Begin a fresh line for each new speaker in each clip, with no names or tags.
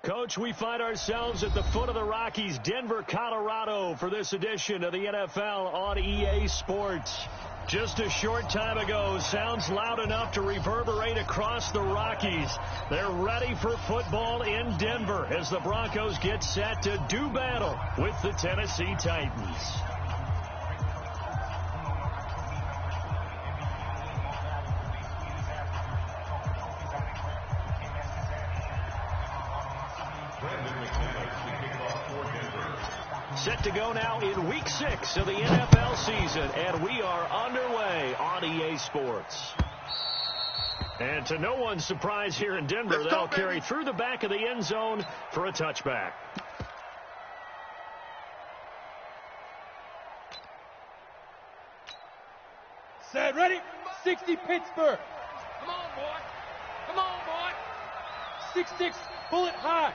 Coach, we find ourselves at the foot of the Rockies, Denver, Colorado, for this edition of the NFL on EA Sports. Just a short time ago, sounds loud enough to reverberate across the Rockies. They're ready for football in Denver as the Broncos get set to do battle with the Tennessee Titans. Set to go now in Week 6 of the NFL season, and we are underway on EA Sports. And to no one's surprise here in Denver, they'll carry through the back of the end zone for a touchback.
Set, ready? 60 Pittsburgh.
Come on, boy. Come on, boy.
6-6, bullet high.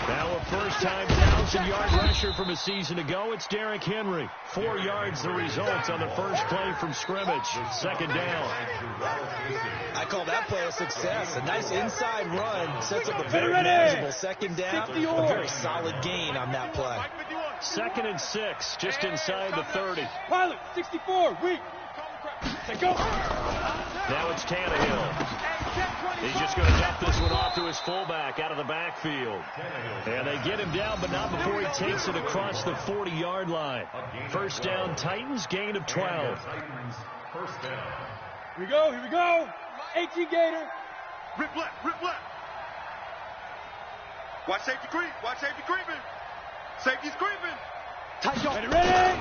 Now a first-time 1,000-yard rusher from a season ago. It's Derrick Henry. 4 yards the result on the first play from scrimmage. Second down.
I call that play a success. A nice inside run sets up a very manageable second down. A very solid gain on that play.
2nd and 6, just inside the 30.
Pilot, 64, weak. Set, go.
Now it's Tannehill. He's just going to dump this one off to his fullback out of the backfield. And they get him down, but not before he takes it across the 40-yard line. First down, Titans, gain of 12.
Here we go. 18 Gator.
Rip left. Watch safety creeping. Safety's creeping.
Tight go. Ready.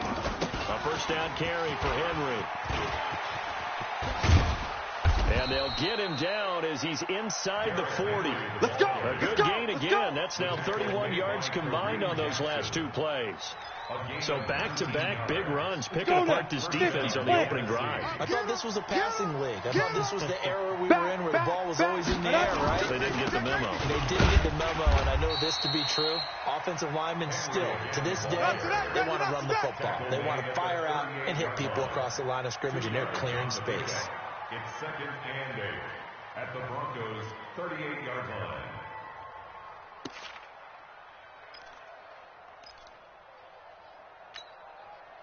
A first down carry for Henry. And they'll get him down as he's inside the 40.
Let's go.
A good gain again. That's now 31 yards combined on those last 2 plays. So back-to-back big runs, picking apart this defense on the opening drive.
I thought this was a passing league. I thought this was the era we were in where the ball was always in the air, right?
They didn't get the memo.
They didn't get the memo, and I know this to be true. Offensive linemen still, to this day, they want to run the football. They want to fire out and hit people across the line of scrimmage, and they're clearing space.
It's 2nd and 8 at the Broncos' 38-yard line.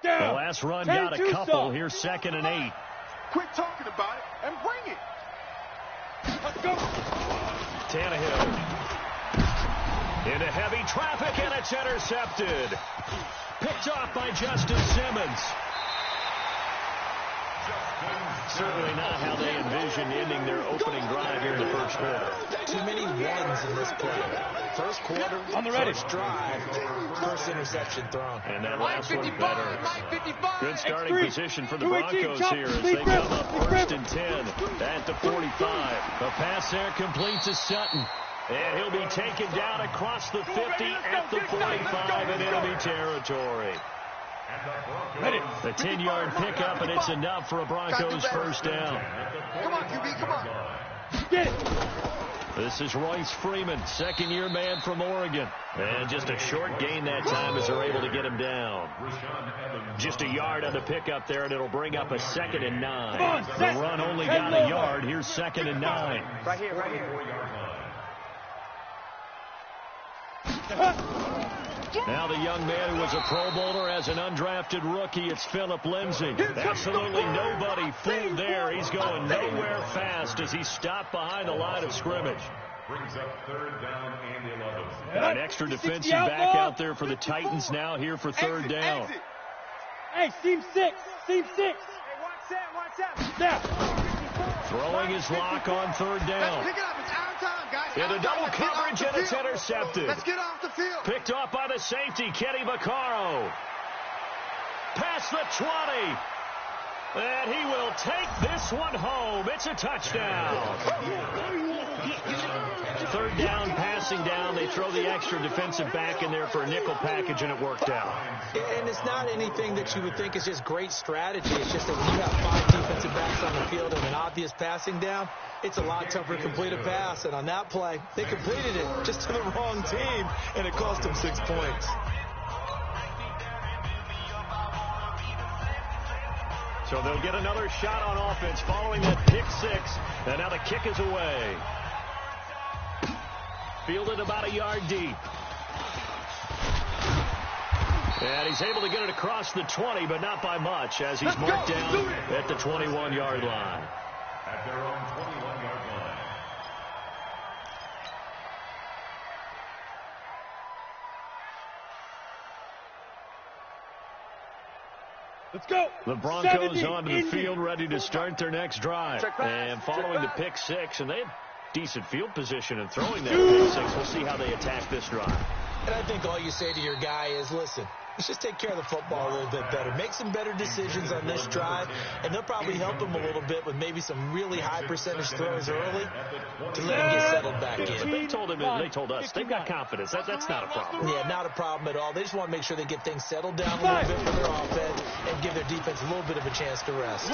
The last run got a couple. Here's 2nd and 8.
Quit talking about it and bring it.
Let's go.
Tannehill into heavy traffic, and it's intercepted. Picked off by Justin Simmons. Certainly not how they envisioned ending their opening drive here in the first quarter.
Too many ones in this play. First quarter,
on the ready.
First drive, first interception thrown.
And that last one better. Good starting position for the
Broncos
Broncos here as they come up 1st and 10 at the 45. The pass there complete to Sutton. And he'll be taken down across the 50 at the 45 in enemy territory. The 10-yard pickup, and it's enough for a Broncos first down.
Come on, QB, come on.
Get it.
This is Royce Freeman, second-year man from Oregon. And just a short gain that time as they're able to get him down. Just a yard on the pickup there, and it'll bring up a 2nd and 9. The run only got a yard. Here's 2nd and 9.
Right here.
Now the young man who was a Pro Bowler as an undrafted rookie, it's Phillip Lindsay. Absolutely nobody fooled there. He's going nowhere fast as he's stopped behind the line of scrimmage.
Brings up 3rd down and 11.
An extra defensive back out there for the Titans now here for 3rd down.
Hey, seam 6.
Hey, watch that.
Now.
Throwing his lock on 3rd down.
Pick it up. It's our time, guys.
Into double coverage, and it's intercepted.
Let's get off the field.
Picked off by the safety, Kenny Vaccaro. Past the 20. And he will take this one home. It's a touchdown. 3rd down, passing down. They throw the extra defensive back in there for a nickel package, and it worked out.
And it's not anything that you would think is just great strategy. It's just that when you have 5 defensive backs on the field and an obvious passing down, it's a lot tougher to complete a pass. And on that play, they completed it just to the wrong team, and it cost them 6 points.
So they'll get another shot on offense following that pick 6. And now the kick is away. Fielded about a yard deep. And he's able to get it across the 20, but not by much, as he's marked down at the 21-yard line.
At their own 21-yard line.
Let's go.
The Broncos onto the field, ready to start their next drive. And following the pick six, and they have decent field position in throwing that pick six. We'll see how they attack this drive.
And I think all you say to your guy is, listen, let's just take care of the football a little bit better. Make some better decisions on this drive, and they'll probably help him a little bit with maybe some really high percentage throws early to let him get settled back in.
They told him, they told us, they've got confidence. That's not a problem.
Yeah, not a problem at all. They just want to make sure they get things settled down a little bit for their offense and give their defense a little bit of a chance to rest.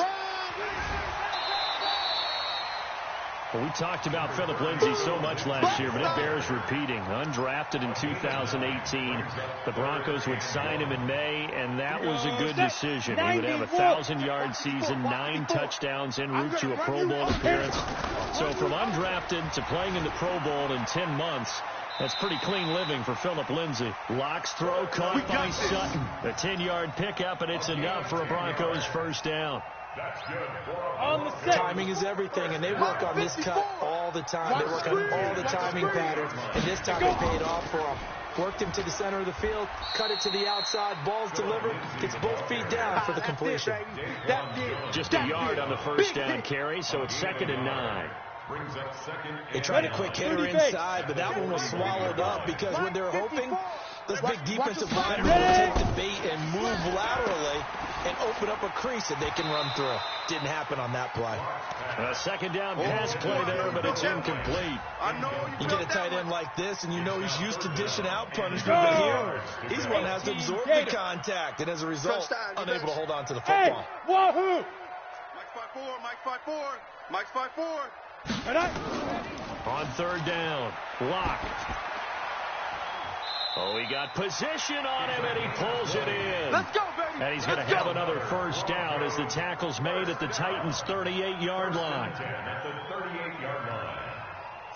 Well, we talked about Philip Lindsay so much last year, but it bears repeating. Undrafted in 2018, the Broncos would sign him in May, and that was a good decision. He would have a 1,000-yard season, 9 touchdowns en route to a Pro Bowl appearance. So from undrafted to playing in the Pro Bowl in 10 months, that's pretty clean living for Philip Lindsay. Locke's throw caught by Sutton. A 10-yard pickup, and it's enough for a Broncos first down.
On the set.
Timing is everything, and they work on this cut all the time. They work on all the timing patterns, and this time it paid off for them. Worked him to the center of the field, cut it to the outside, ball's delivered, gets both feet down for the completion.
Just a yard on the first down carry, so it's 2nd and 9.
They tried a quick hitter inside, but that one was swallowed up because when they're hoping, this big defensive lineman will take the bait and move laterally and open up a crease that they can run through. Didn't happen on that play.
A 2nd down pass play there, but it's incomplete.
You get a tight end like this, and you know he's used to dishing out punishment, but here, he's one that has to absorb the contact, and as a result, unable to hold on to the football.
Hey, wahoo!
Mike's 5'4", Mike's 5'4".
On 3rd down, Locke. Oh, he got position on him, and he pulls it in.
Let's go, baby.
And he's going to have another first down as the tackle's made at the Titans' 38-yard line.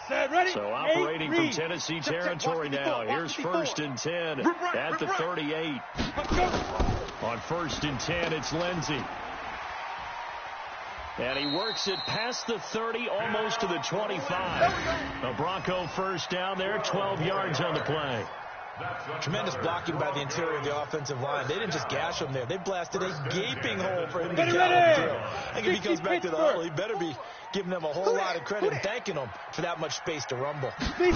Set, ready.
So operating from Tennessee territory now. Here's 1st and 10 at the 38. On 1st and 10, it's Lindsay. And he works it past the 30, almost to the 25. A Bronco first down there, 12 yards on the play.
Tremendous blocking by the interior of the offensive line. They didn't just gash him there. They blasted a gaping hole for him to gallop through. I think if he goes back to the huddle, he better be giving them a whole lot of credit and thanking them for that much space to rumble.
Big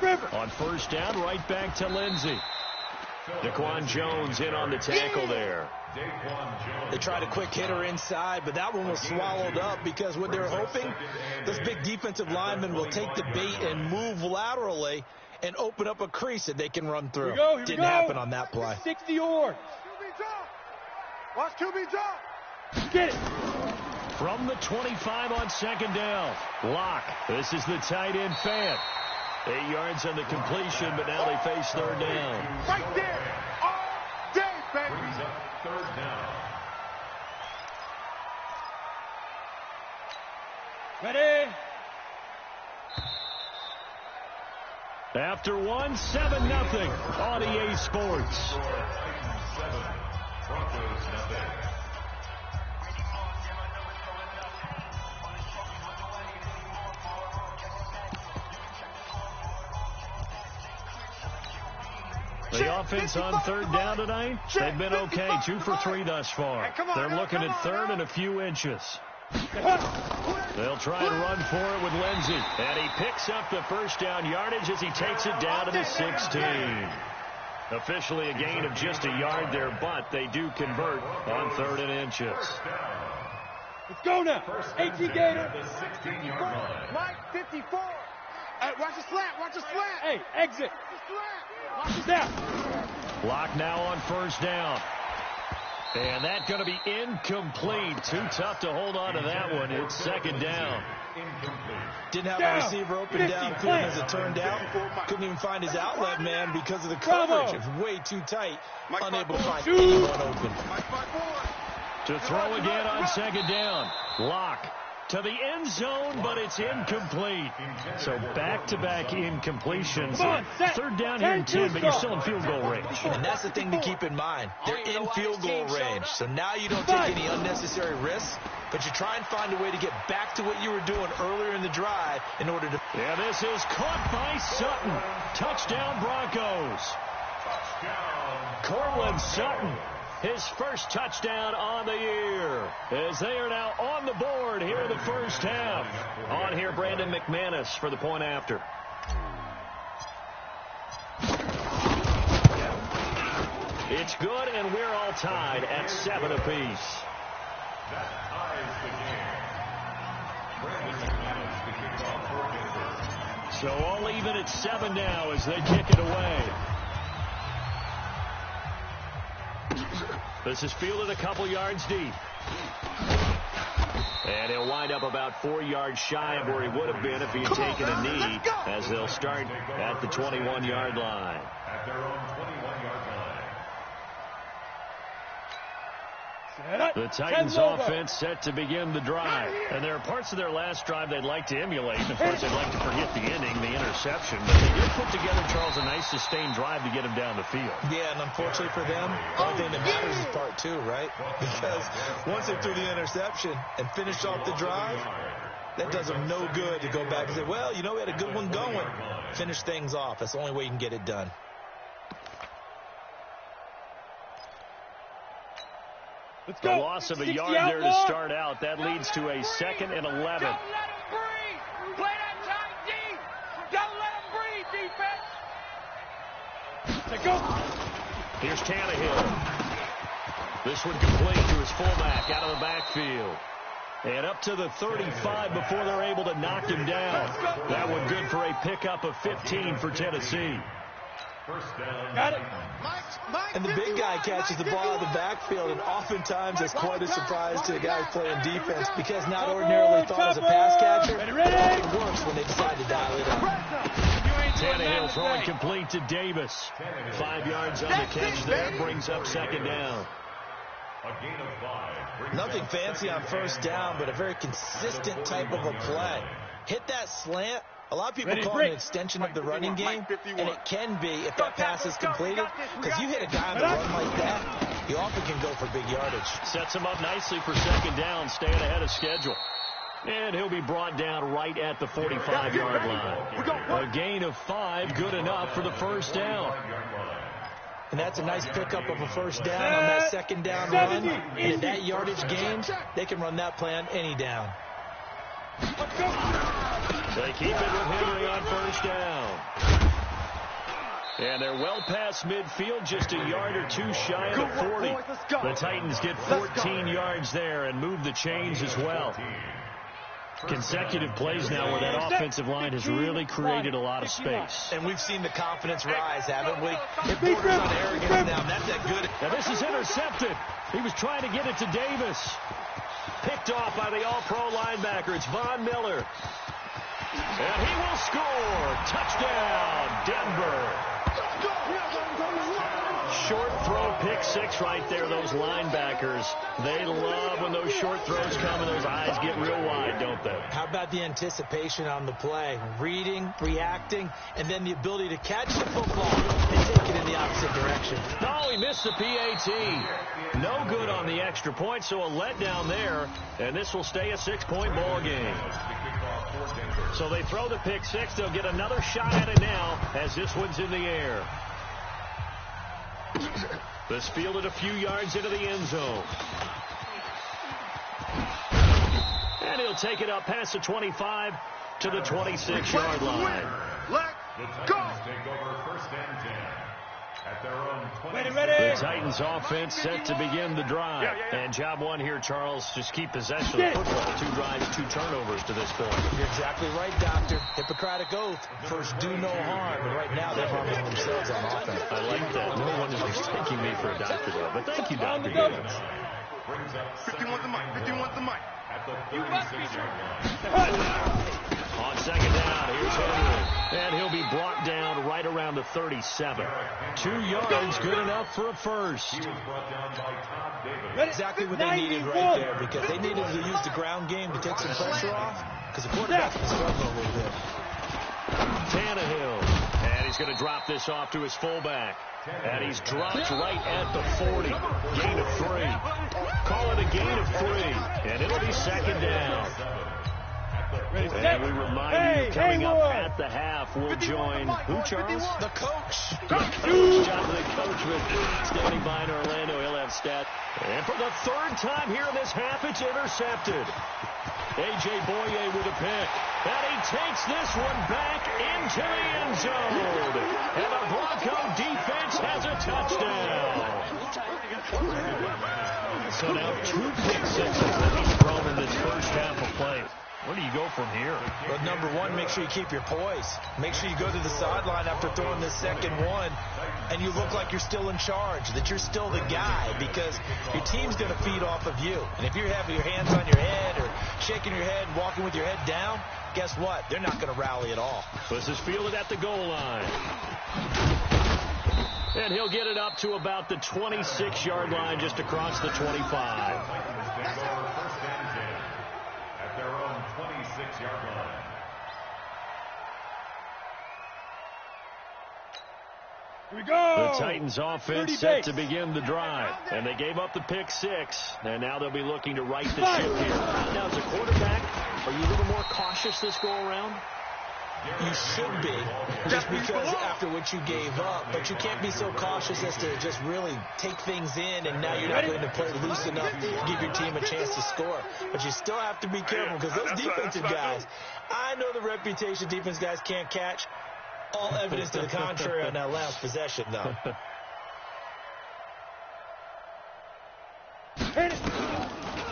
River.
On 1st down, right back to Lindsay. Daquan Jones in on the tackle there.
They tried a quick hitter inside, but that one was swallowed up because when they're hoping, this big defensive lineman will take the bait and move laterally and open up a crease that they can run through. Didn't happen on that play.
60 or.
Watch QB drop.
Get it.
From the 25 on 2nd down, Locke. This is the tight end Fant. 8 yards on the completion, but now they face 3rd down.
Right there. All day, baby.
3rd down.
Ready.
After 1, 7-0 on EA Sports.
7, Broncos 0.
The offense on 3rd down tonight, they've been okay, 2 for 3 thus far. They're looking at 3rd and a few inches. They'll try and run for it with Lindsay. And he picks up the first down yardage as he takes it down to the 16. Officially a gain of just a yard there, but they do convert on 3rd and inches.
Let's go now. 18 Gator.
The 16-yard line.
Mike 54. Hey, watch the slant. Watch the slant.
Hey, exit. Watch the snap.
Block now on 1st down. And that's going to be incomplete. Too tough to hold on to that one. It's 2nd down.
Didn't have a receiver open downfield as it turned out. Couldn't even find his outlet man because of the coverage. It was way too tight. Unable to find anyone open.
To throw again on 2nd down. Locke to the end zone, but it's incomplete. So back-to-back incompletions. Third down here and 10, but you're still in field goal range.
And that's the thing to keep in mind. They're in field goal range. So now you don't take any unnecessary risks, but you try and find a way to get back to what you were doing earlier in the drive in order to...
Yeah, this is caught by Sutton. Touchdown, Broncos. Cortland Sutton, his first touchdown on the year, as they are now on the board here in the first half. On here, Brandon McManus for the point after. It's good, and we're all tied at 7 apiece.
That ties the game. Brandon McManus to kick off for Denver.
So all even at 7 now as they kick it away. This is fielded a couple yards deep. And he'll wind up about 4 yards shy of where he would have been if he had taken a knee, as they'll start at the 21-yard line.
At their own 21-yard line.
The Titans offense set to begin the drive. And there are parts of their last drive they'd like to emulate. And, of course, they'd like to forget the inning, the interception. But they did put together, Charles, a nice sustained drive to get him down the field.
Yeah, and unfortunately for them, the only thing that matters is part 2, right? Because once they threw the interception and finished off the drive, that does them no good to go back and say, well, you know, we had a good one going. Finish things off. That's the only way you can get it done.
The loss of a yard there to start out. That leads to a 2nd and 11.
Don't let him breathe. Play that tight deep. Don't let him breathe, defense.
Let's go.
Here's Tannehill. This one complete to his fullback out of the backfield. And up to the 35 before they're able to knock him down. That one good for a pickup of 15 for Tennessee.
First down.
Got it.
And the big guy catches the ball out of the backfield, and oftentimes it's quite a surprise to the guy playing defense because not ordinarily thought as a pass catcher, it often works when they decide to dial it up.
Tannehill throwing complete to Davis. 5 yards on the catch there, brings up 2nd down.
A gain of 5.
Nothing fancy on first down, but a very consistent type of a play. Hit that slant. A lot of people call it an extension of the running game, and it can be if that pass is completed, because you hit a guy on the run like that, you often can go for big yardage.
Sets him up nicely for 2nd down, staying ahead of schedule. And he'll be brought down right at the 45-yard line. A gain of 5, good enough for the first down.
And that's a nice pickup of a first down on that 2nd down run. And in that yardage gain, they can run that play on any down.
They keep it with Henry on first down. And they're well past midfield, just a yard or 2 shy of the 40. The Titans get 14 yards there and move the chains as well. Consecutive plays now where that offensive line has really created a lot of space.
And we've seen the confidence rise, haven't we? It borders on arrogance now. That's that good.
Now this is intercepted. He was trying to get it to Davis. Picked off by the all-pro linebacker. It's Von Miller. And he will score. Touchdown, Denver. Short throw, pick 6 right there. Those linebackers, they love when those short throws come and those eyes get real wide, don't they?
How about the anticipation on the play? Reading, reacting, and then the ability to catch the football and take it in the opposite direction.
No, he missed the PAT. No good on the extra point, so a letdown there, and this will stay a 6-point ball game. So they throw the pick 6. They'll get another shot at it now as this one's in the air. This fielded a few yards into the end zone. And he'll take it up past the 25 to the 26-yard line.
Let's go. Take over 1st and 10 at their own 20.
The Titans offense set to begin the drive. And job 1 here, Charles, just keep possession of the football. 2 drives, 2 turnovers to this point.
You're exactly right, Doctor. Hippocratic oath. First, do no harm. And right now, they're harming themselves on offense.
I like that. No one is mistaking me for a doctor, though. But thank you, Dr. Gibbons.
51 the mic. 51 the mic.
At the 36-yard line.
On 2nd down, here's Henry. And he'll be brought down right around the 37. 2 yards, good enough for a first.
Exactly what they needed right there, because they needed to use the ground game to take some pressure off, because the quarterback's been struggling a little bit.
Tannehill, and he's going to drop this off to his fullback. And he's dropped right at the 40. Gain of 3. Call it a gain of 3, and it'll be second down. And we remind you, coming up at the half, we'll join who, Charles?
The coach.
Jonathan Coachman standing by in Orlando. He'll have stat. And for the 3rd time here in this half, it's intercepted. A.J. Boye with a pick. And he takes this one back into the end zone. And the Bronco defense has a touchdown. So now 2 pick sixes that he's thrown in this first half of play. Where do you go from here?
Well, number one, make sure you keep your poise. Make sure you go to the sideline after throwing this second one, and you look like you're still in charge, that you're still the guy, because your team's going to feed off of you. And if you're having your hands on your head or shaking your head, walking with your head down, guess what? They're not going to rally at all.
This is fielded at the goal line. And he'll get it up to about the 26-yard line, just across the 25.
Their own 26-yard line.
Here we go.
The Titans offense set to begin the drive. And they gave up the pick 6. And now they'll be looking to right the ship here. Now, as a quarterback, are you a little more cautious this go-around?
You should be, just because after what you gave up. But you can't be so cautious as to just really take things in, and now you're not going to play loose enough to give your team a chance to score. But you still have to be careful, because those defensive guys, I know the reputation defense guys can't catch. All evidence to the contrary on that last possession, though.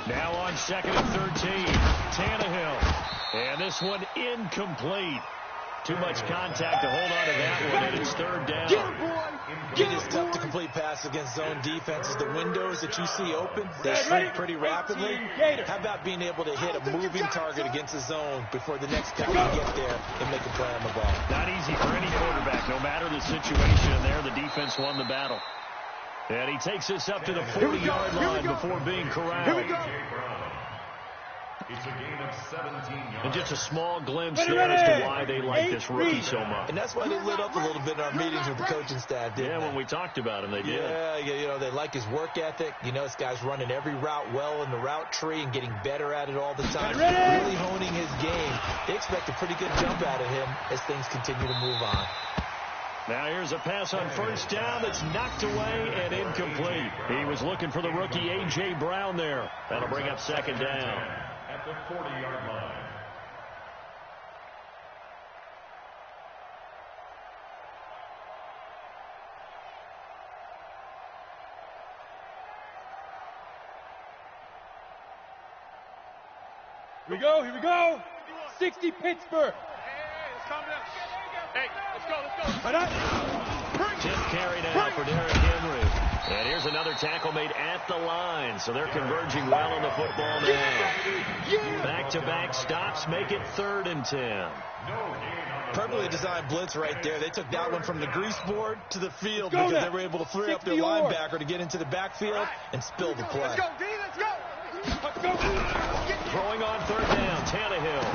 Now on 2nd and 13, Tannehill. And this one incomplete. Too much contact to hold on to that one, and it's 3rd down.
It is tough to complete passes against zone defenses. The windows that you see open, they shrink pretty rapidly. How about being able to hit a moving target against the zone before the next guy can get there and make a play on the ball?
Not easy for any quarterback. No matter the situation in there, the defense won the battle. And he takes this up to the 40-yard line before being corralled.
It's a gain of 17 yards.
And just a small glimpse there as to why they like this rookie so much.
And that's why they lit up a little bit in our meetings with the coaching staff, didn't they?
When we talked about him, they did.
Yeah, you know, they like his work ethic. You know, this guy's running every route well in the route tree and getting better at it all the time. Really honing his game. They expect a pretty good jump out of him as things continue to move on.
Now here's a pass on 1st down that's knocked away and incomplete. He was looking for the rookie A.J. Brown there. That'll bring up 2nd down.
At the 40-yard line.
Here we go. Here we go. 60 Pittsburgh.
Let's calm down. Hey, let's go.
Tip carry now for Derrick Henry. And here's another tackle made at the line. So they're converging well on the football now. Back-to-back stops make it 3rd and 10.
Perfectly designed blitz right there. They took that one from the grease board to the field because they were able to free up their linebacker to get into the backfield and spill the play.
Let's go, D. Let's go.
Throwing on 3rd down, Tannehill.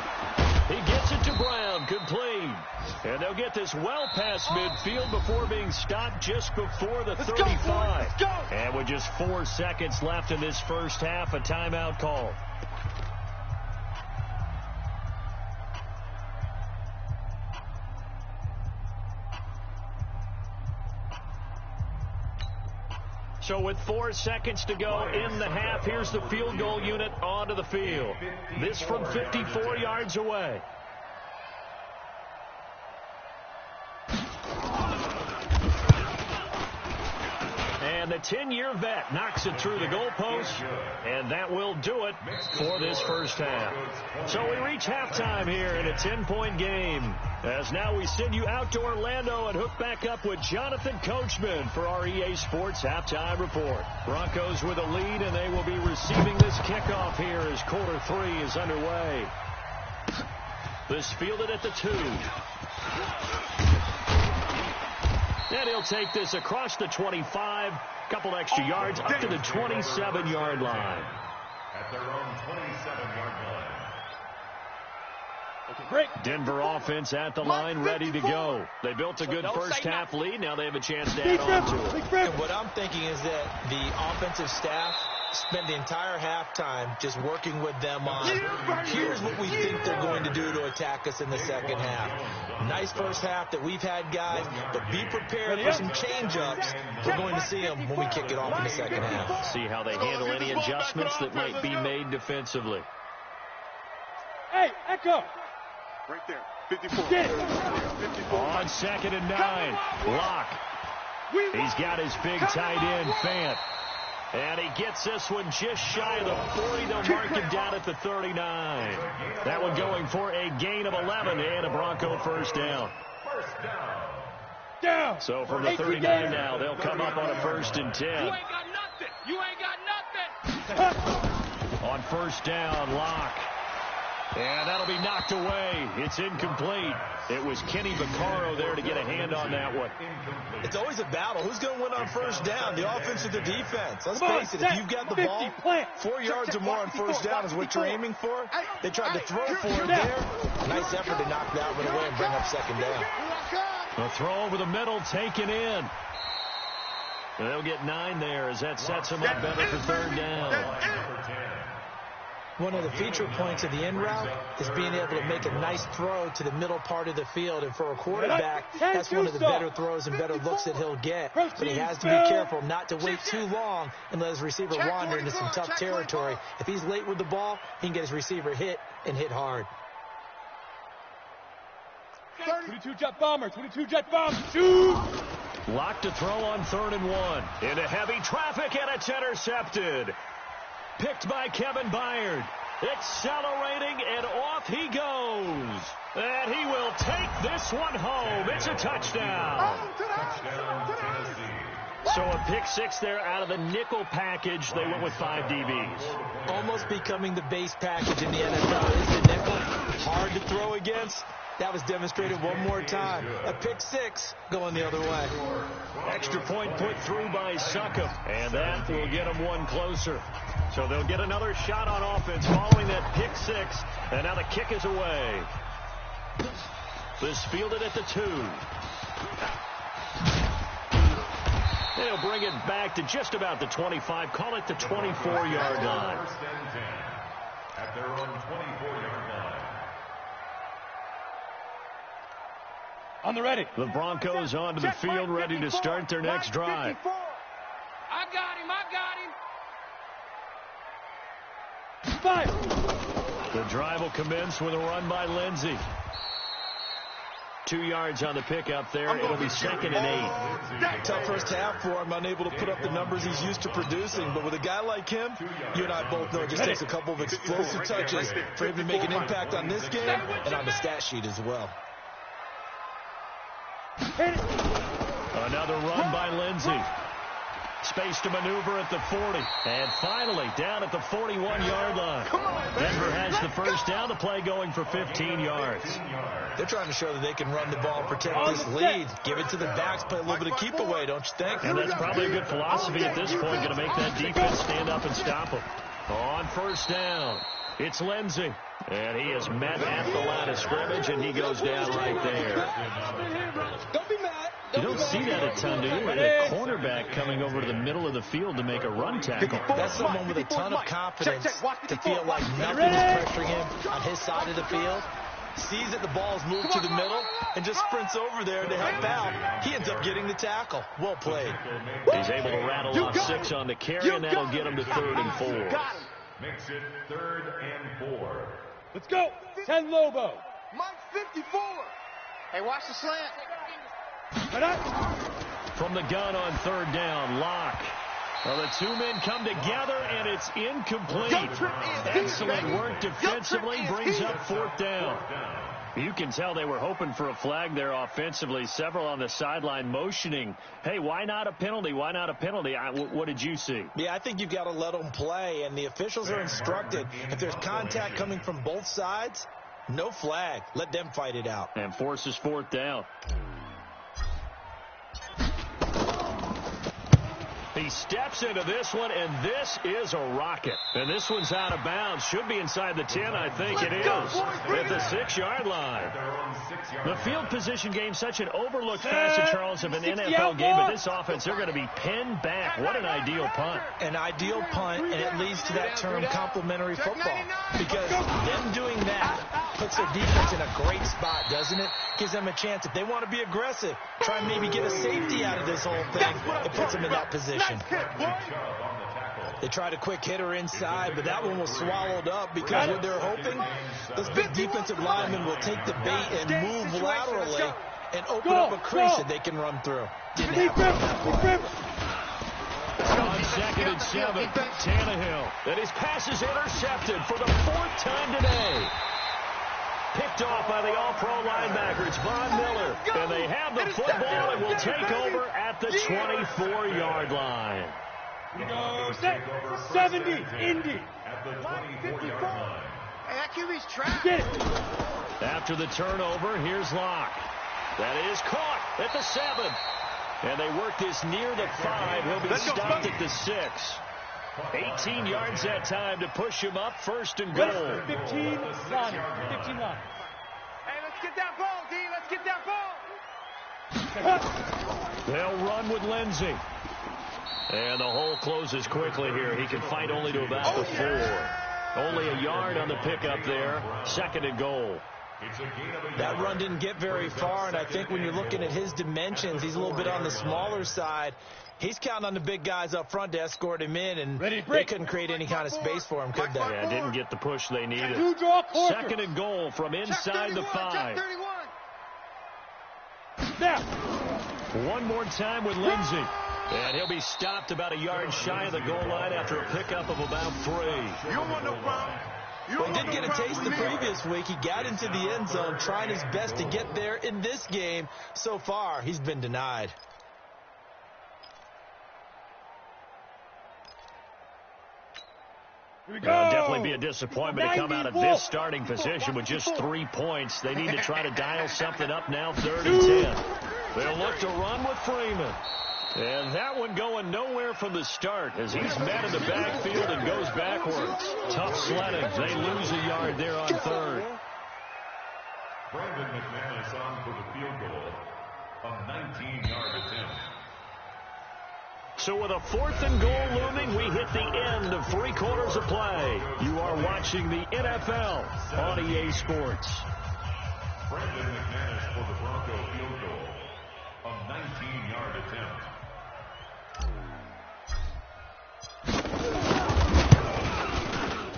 He gets it to Brown, complete. And they'll get this well past midfield before being stopped just before the 35. And with just 4 seconds left in this first half, a timeout call. So with 4 seconds to go in the half, here's the field goal unit onto the field. This from 54 yards away. And the 10-year vet knocks it through the goalpost, and that will do it for this first half. So we reach halftime here in a 10-point game, as now we send you out to Orlando and hook back up with Jonathan Coachman for our EA Sports Halftime Report. Broncos with a lead, and they will be receiving this kickoff here as quarter 3 is underway. This fielded at the 2. And he'll take this across the 25, couple extra yards, up to the 27-yard line.
At their own 27-yard line.
Okay, break.
Denver offense at the line, ready to go. They built a good first-half lead. Now they have a chance to add on to it.
And what I'm thinking is that the offensive staff spend the entire halftime just working with them on, here's what we think they're going to do to attack us in the second half. Nice first half that we've had, guys, but be prepared for some change-ups. We're going to see them when we kick it off in the second half.
See how they handle any adjustments that might be made defensively.
Hey, Echo.
Right there. 54.
Get it.
54.
On 2nd and 9, Locke. He's got his big tight end, Fant. And he gets this one just shy of the 40. They'll mark him down at the 39. That one going for a gain of 11 and a Bronco first down.
Down.
So from the 39 now, they'll come up on a 1st and 10.
You ain't got nothing. You ain't got nothing.
On 1st down, Locke. And that'll be knocked away. It's incomplete. It was Kenny Vaccaro there to get a hand on that one.
It's always a battle. Who's going to win on 1st down, the offense or the defense? Let's face it, if you've got the ball, 4 yards or more on 1st down is what you're aiming for. They tried to throw for it there. Nice effort to knock that one away and bring up 2nd down.
A throw over the middle, taken in. And they'll get 9 there as that sets them up better for 3rd down.
One of the feature points of the end route is being able to make a nice throw to the middle part of the field. And for a quarterback, that's one of the better throws and better looks that he'll get. But he has to be careful not to wait too long and let his receiver wander into some tough territory. If he's late with the ball, he can get his receiver hit and hit hard.
22 jet bomber. 22 jet bomber. Shoot.
Locked to throw on 3rd and 1. Into heavy traffic, and it's intercepted. Picked by Kevin Byard. Accelerating, and off he goes. And he will take this one home. It's a touchdown. So a pick 6 there out of the nickel package. They went with 5 DBs.
Almost becoming the base package in the NFL. Is the nickel hard to throw against? That was demonstrated one more time. A pick 6 going the other way.
Extra point put through by Succop, and that will get them one closer. So they'll get another shot on offense following that pick 6, and now the kick is away. This fielded at the 2. They'll bring it back to just about the 25, call it the 24-yard line.
At their own 24-yard line.
On the ready.
The Broncos onto the field, ready to start their next drive.
I got him. I got him.
5.
The drive will commence with a run by Lindsey. 2 yards on the pickup there. It'll be 2nd and 8.
Tough first half for him, unable to put up the numbers he's used to producing. But with a guy like him, you and I both know it just takes a couple of explosive touches for him to make an impact on this game and on the stat sheet as well.
Another run by Lindsey. Space to maneuver at the 40. And finally, down at the 41-yard line. Denver has the first down. The play going for 15 yards.
They're trying to show that they can run the ball and protect this lead. Give it to the backs, play a little bit of keep away, don't you think?
And that's probably a good philosophy at this point, going to make that defense stand up and stop them. On 1st down, it's Lindsey. And he is met at the line of scrimmage, and he goes down right there.
Don't be mad.
You don't see that a ton, do you? A cornerback coming over to the middle of the field to make a run tackle.
That's someone with a ton of confidence to feel like nothing is pressuring him on his side of the field. Sees that the ball's moved to the middle and just sprints over there to help out. He ends up getting the tackle. Well played.
He's able to rattle off 6 on the carry, and that'll get him to 3rd and 4.
Makes it 3rd and 4.
Let's go. 10 Lobo.
Mike 54. Hey, watch the slant.
From the gun on 3rd down, Locke. Well, the 2 men come together, and it's incomplete. Excellent work defensively, brings up 4th down. You can tell they were hoping for a flag there offensively. Several on the sideline motioning, hey, why not a penalty? Why not a penalty? What did you see?
Yeah, I think you've got to let them play, and the officials are instructed if there's contact coming from both sides, No flag. Let them fight it out.
And forces fourth down. He steps into this one, and this is a rocket. And this one's out of bounds. Should be inside the 10, I think it is. At the 6-yard line. The field position game, such an overlooked facet, Charles, of an NFL game. But this offense, they're going to be pinned back. What an ideal punt.
An ideal punt, and it leads to that term complementary football. Because them doing that puts their defense in a great spot, doesn't it? Gives them a chance. If they want to be aggressive, try and maybe get a safety out of this whole thing, it puts them in that position. They tried a quick hitter inside, but that one was swallowed up because what they're hoping, this big defensive lineman will take the bait and move laterally and open up a crease that they can run through. Didn't happen.
On 2nd and 7, Tannehill. And his pass is intercepted for the 4th time today. Picked off by the all-pro linebacker. It's Von Miller. And they have the football and will take over at the 24-yard line.
We go 70, Indy.
At the 24-yard line.
Hey, that QB's trapped.
Get it.
After the turnover, here's Locke. That is caught at the 7. And they work this near the 5. He'll be stopped at the 6. 18 yards that time to push him up. 1st and goal.
15 line. 15 line.
Hey, let's get that ball, D. Let's get that ball.
They'll run with Lindsey. And the hole closes quickly here. He can fight only to about the 4. Only a yard on the pickup there. 2nd and goal.
That run didn't get very far, and I think when you're looking at his dimensions, he's a little bit on the smaller side. He's counting on the big guys up front to escort him in, and they couldn't create any kind of space for him, could they?
Yeah, didn't get the push they needed. 2nd and goal from inside the 5.
Now.
One more time with Lindsey. And he'll be stopped about a yard shy of the goal line after a pickup of about 3.
You don't want no problem.
Well, he did get a taste the previous week. He got into the end zone, trying his best to get there in this game. So far, he's been denied.
Here we go.
It'll definitely be a disappointment to come out of this starting position with just 3 points. They need to try to dial something up now, 3rd and 10. They'll look to run with Freeman. And that one going nowhere from the start as he's met in the backfield and goes backwards. Tough sledding. They lose a yard there on 3rd.
Brandon McManus on for the field goal. A 19-yard attempt.
So with a 4th and goal looming, we hit the end of 3 quarters of play. You are watching the NFL on EA Sports.
Brandon McManus for the Bronco field goal. A 19-yard attempt.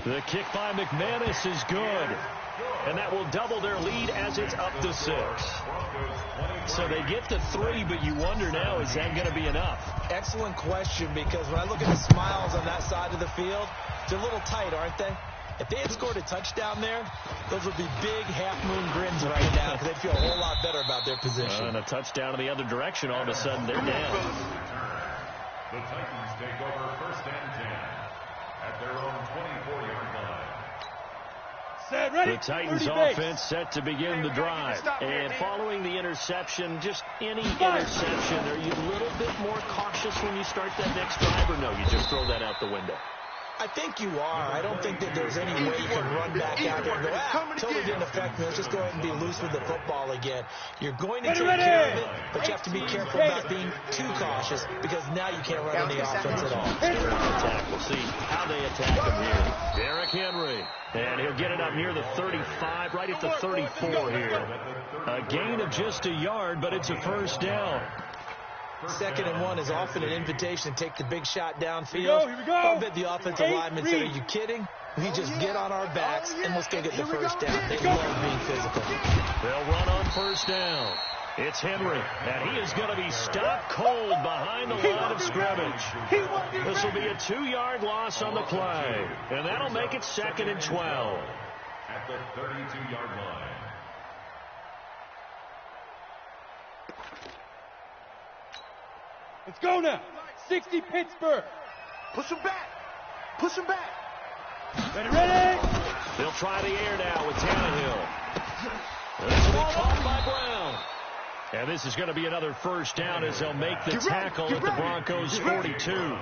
The kick by McManus is good. And that will double their lead as it's up to 6. So they get to 3, but you wonder now, is that going to be enough?
Excellent question, because when I look at the smiles on that side of the field, they're a little tight, aren't they? If they had scored a touchdown there, those would be big half-moon grins right now because they'd feel a whole lot better about their position.
And a touchdown in the other direction, all of a sudden they're down.
The Titans take over 1st and 10 at their own 24-yard line.
Set, ready.
The Titans offense set to begin the drive. And following the interception, just any interception, are you a little bit more cautious when you start that next drive, or no, you just throw that out the window?
I think you are. I don't think that there's any way you can run back out there and go, totally didn't affect me. Let's just go ahead and be loose with the football again. You're going to take care of it, but you have to be careful about being too cautious because now you can't run any offense at all.
Attack. We'll see how they attack him here. Derrick Henry. And he'll get it up near the 35, right at the 34 here. A gain of just a yard, but it's a 1st down.
2nd and 1 is often an invitation to take the big shot downfield.
Here we go.
I bet the offensive lineman said, are you kidding? We just get on our backs and let's go get the 1st down. They love being physical.
They'll run on 1st down. It's Henry, and he is going to be stopped cold behind the line of scrimmage. This will be a 2-yard loss on the play, and that'll make it 2nd and 12.
At the 32-yard line.
Let's go now. 60 Pittsburgh.
Push him back. Push him back.
Ready, ready.
They'll try the air now with Tannehill. This will be caught by Brown. And this is going to be another first down as they'll make the tackle at the Broncos' 42.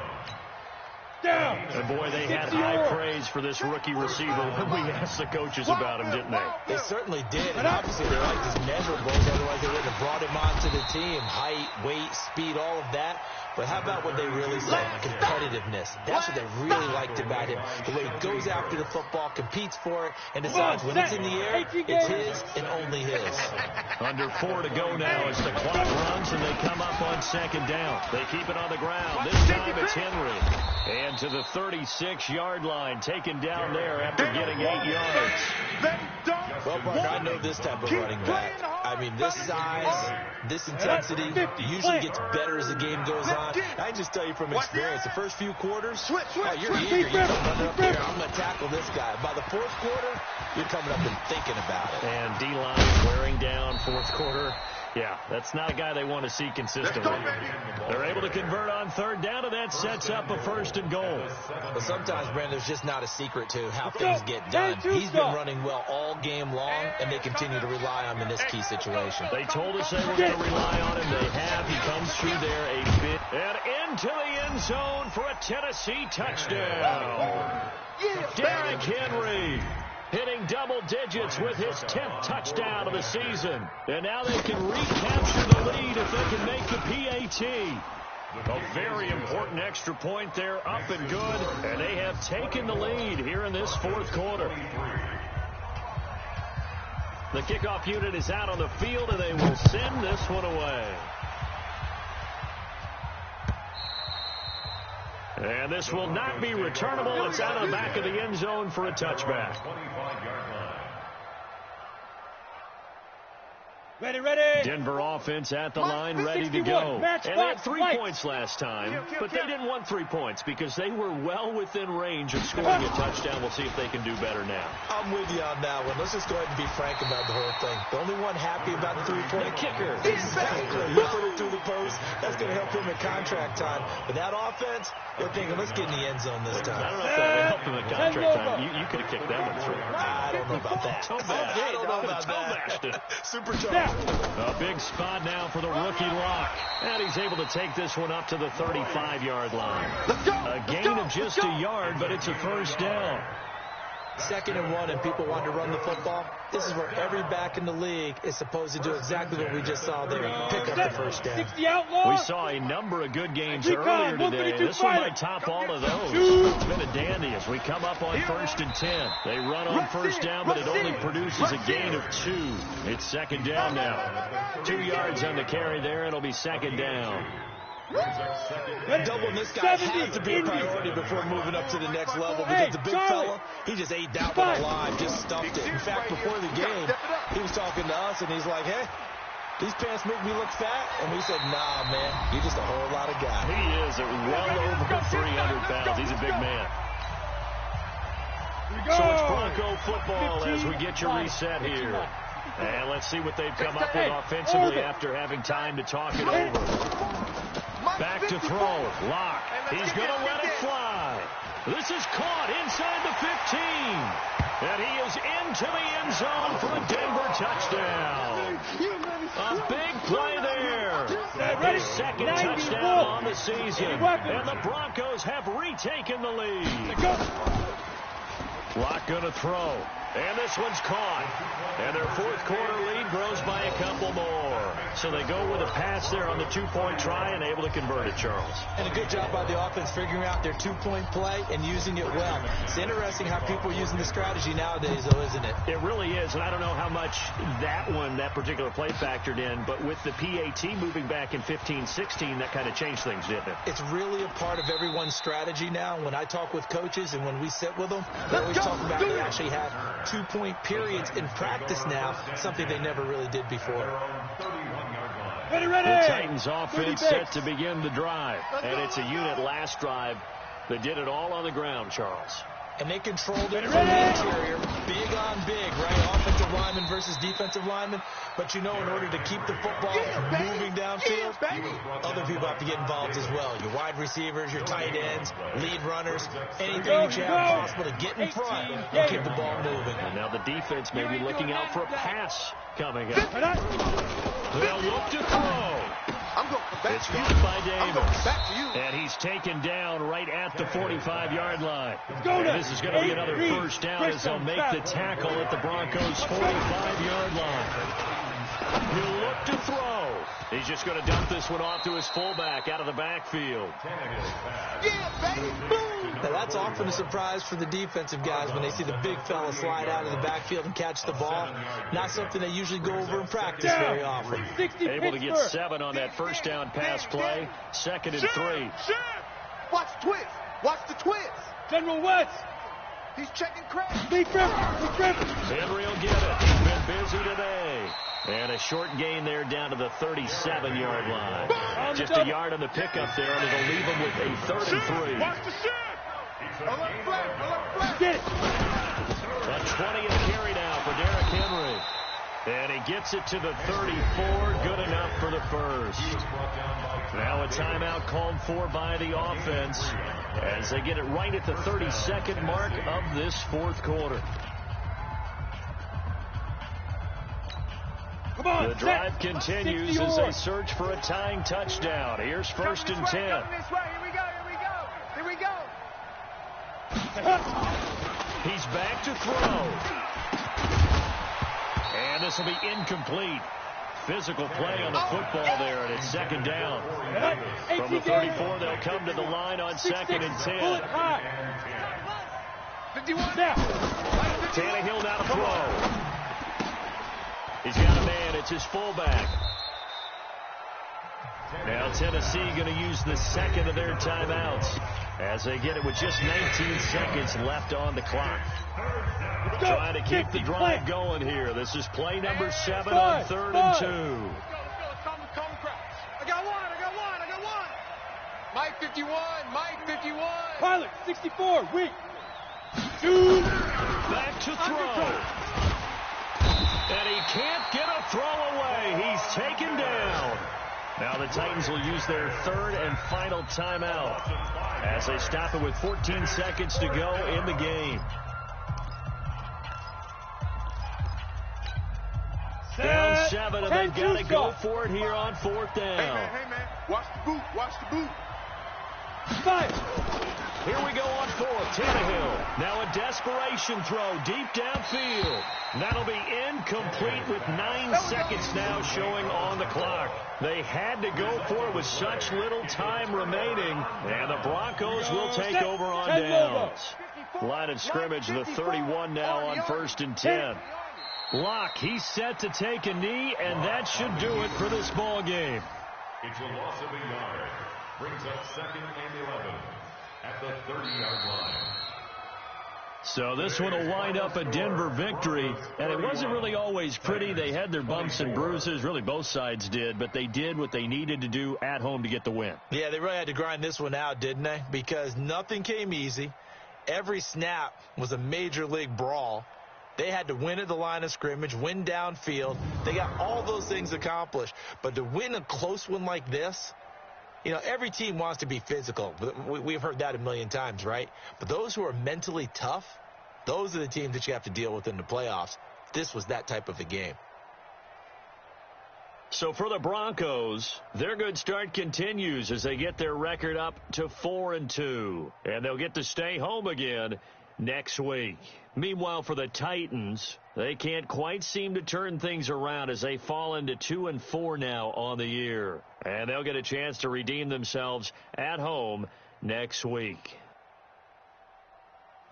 Down.
And boy, they had high praise for this rookie receiver when we asked the coaches about him, didn't they?
They certainly did. And obviously they liked his measurables, otherwise they wouldn't have brought him onto the team. Height, weight, speed, all of that. But how about what they really said? Competitiveness. That's what they really liked about him. The way he goes after the football, competes for it, and decides when it's in the air, it's his and only his.
Under 4 to go now as the clock runs and they come up on second down. They keep it on the ground. This time it's Henry. And to the 36-yard line, taken down there after getting 8 yards.
Well, partner, I know this type of running back. I mean, this size, this intensity usually gets better as the game goes on. I just tell you from experience, the first few quarters, oh, you're eager. You're running up there. I'm going to tackle this guy. By the fourth quarter, you're coming up and thinking about it.
And D-line wearing down fourth quarter. Yeah, that's not a guy they want to see consistently. They're able to convert on third down, and that sets up a first and goal.
But sometimes, Brandon, there's just not a secret to how things get done. He's been running well all game long, and they continue to rely on him in this key situation.
They told us they were going to rely on him. They have. He comes through there a bit. And into the end zone for a Tennessee touchdown. Derrick Henry hitting double digits with his 10th touchdown of the season. And now they can recapture the lead if they can make the PAT. A very important extra point there, up and good. And they have taken the lead here in this fourth quarter. The kickoff unit is out on the field, and they will send this one away. And this will not be returnable. It's out of the back of the end zone for a touchback.
Ready.
Denver offense at the line, ready to go. And they had 3 points last time, but they didn't want 3 points because they were well within range of scoring a touchdown. We'll see if they can do better now.
I'm with you on that one. Let's just go ahead and be frank about the whole thing. The only one happy about the three-point kicker. Exactly. You put it through the post. That's going to help him in contract time. But that offense, they're thinking, let's get in the end zone this time.
I don't know if that would help him in contract time. You could have kicked that one through.
I don't know about that. I don't know about that. Super tough.
A big spot now for the rookie Lock. And he's able to take this one up to the 35-yard line. A gain of just a yard, but it's a first down.
2nd and 1, and people want to run the football. This is where every back in the league is supposed to do exactly what we just saw there. Pick up the first down.
We saw a number of good games earlier today. This one might top all of those. It's been a dandy as we come up on 1st and 10. They run on first down, but it only produces a gain of 2. It's 2nd down now. 2 yards on the carry there. It'll be 2nd down.
Doubling this guy has to be a priority before moving up to the next level because the big fella, he just ate that one alive, just stuffed it. In fact, before the game, he was talking to us, and he's like, hey, these pants make me look fat. And we said, nah, man, you're just a whole lot of guy.
He is at well over 300 pounds. He's a big man. So it's Bronco football as we get your reset here. And let's see what they've come up with offensively after having time to talk it over. Back to throw. Lock. He's going to let it fly. This is caught inside the 15. And he is into the end zone for a Denver touchdown. A big play there. His 2nd touchdown on the season. And the Broncos have retaken the lead. Lock going to throw. And this one's caught. And their fourth quarter lead grows by a couple more. So they go with a pass there on the 2-point try and able to convert it, Charles.
And a good job by the offense figuring out their 2-point play and using it well. It's interesting how people are using the strategy nowadays, though, isn't it?
It really is. And I don't know how much that particular play factored in. But with the PAT moving back in 15-16, that kind of changed things, didn't it?
It's really a part of everyone's strategy now. When I talk with coaches and when we sit with them, they always talk about they actually have 2-point periods in practice now, something they never really did before.
Ready.
The Titans offense set to begin the drive. And it's a unit last drive that did it all on the ground, Charles.
And they controlled it from the interior. Big on big, right? offensive lineman versus defensive lineman. But, in order to keep the football moving downfield, other people have to get involved as well. Your wide receivers, your tight ends, lead runners, anything that you have possible to get in front and keep the ball moving.
And now the defense may be looking out for a pass coming up. They'll look to throw.
I'm going back
It's
to you.
caught by
I'm going
Davis.
back to you.
And he's taken down right at the 45-yard line.
Go
And
now.
this is going to be another
8-3.
first down as they'll make the tackle at the Broncos' 45-yard line. He'll look to throw. He's just going to dump this one off to his fullback out of the backfield.
Yeah, baby. Boom.
Now, that's often a surprise for the defensive guys when they see the big fella slide out of the backfield and catch the ball. Not something they usually go over in practice very often.
60
Able to get
Pittsburgh.
7 on that first down pass play. 2nd and 3.
Watch the twist. Watch the twist.
General West.
He's checking credit.
Lee Griffin.
Henry will get it. He's been busy today. And a short gain there down to the 37-yard line. Just a yard on the pickup there, and it'll leave him with a 3rd and 3.
Watch the shit. Alert flag. Alert flag.
Get it.
A 20th carry now for Derrick Henry. And he gets it to the 34. Good enough for the first. Now a timeout called for by the offense as they get it right at the 32nd mark of this fourth quarter.
Come on.
The drive continues as they search for a tying touchdown. Here's 1st and 10.
This way. Here we go.
He's back to throw. And this will be incomplete. Physical play on the football there, and it's 2nd down. From the 34, they'll come to the line on 2nd and 10.
51.
Tannehill now to throw. He's got a man. It's his fullback. Now Tennessee going to use the second of their timeouts as they get it with just 19 seconds left on the clock. Trying to keep the drive going here. This is play number 7 on 3rd and 2.
Let's calm the crowd. I got one. Mike 51.
Pilot, 64, weak. 2.
Back to throw. And he can't get a throw away. He's taken down. Now the Titans will use their 3rd and final timeout as they stop it with 14 seconds to go in the game. Down 7, and they've got to go for it here on 4th down.
Hey, man. Watch the boot.
5.
Here we go on 4th. Tannehill. Now a desperation throw deep downfield. That'll be incomplete with 9 seconds now showing on the clock. They had to go for it with such little time remaining, and the Broncos will take over on downs. Line of scrimmage, the 31 now on 1st and 10. Locke, he's set to take a knee, and that should do it for this ball game.
It's a loss of a yard. Brings up 2nd and 11 at the 30-yard line.
So this one will wind up a Denver victory, and it wasn't really always pretty. They had their bumps and bruises, really both sides did, but they did what they needed to do at home to get the win.
Yeah, they really had to grind this one out, didn't they? Because nothing came easy. Every snap was a major league brawl. They had to win at the line of scrimmage, win downfield. They got all those things accomplished. But to win a close one like this, every team wants to be physical. We've heard that a million times, right? But those who are mentally tough, those are the teams that you have to deal with in the playoffs. This was that type of a game.
So for the Broncos, their good start continues as they get their record up to 4-2. And they'll get to stay home again next week. Meanwhile, for the Titans, they can't quite seem to turn things around as they fall into 2-4 now on the year. And they'll get a chance to redeem themselves at home next week.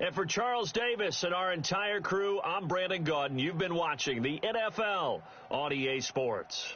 And for Charles Davis and our entire crew, I'm Brandon Gaudin. You've been watching the NFL on EA Sports.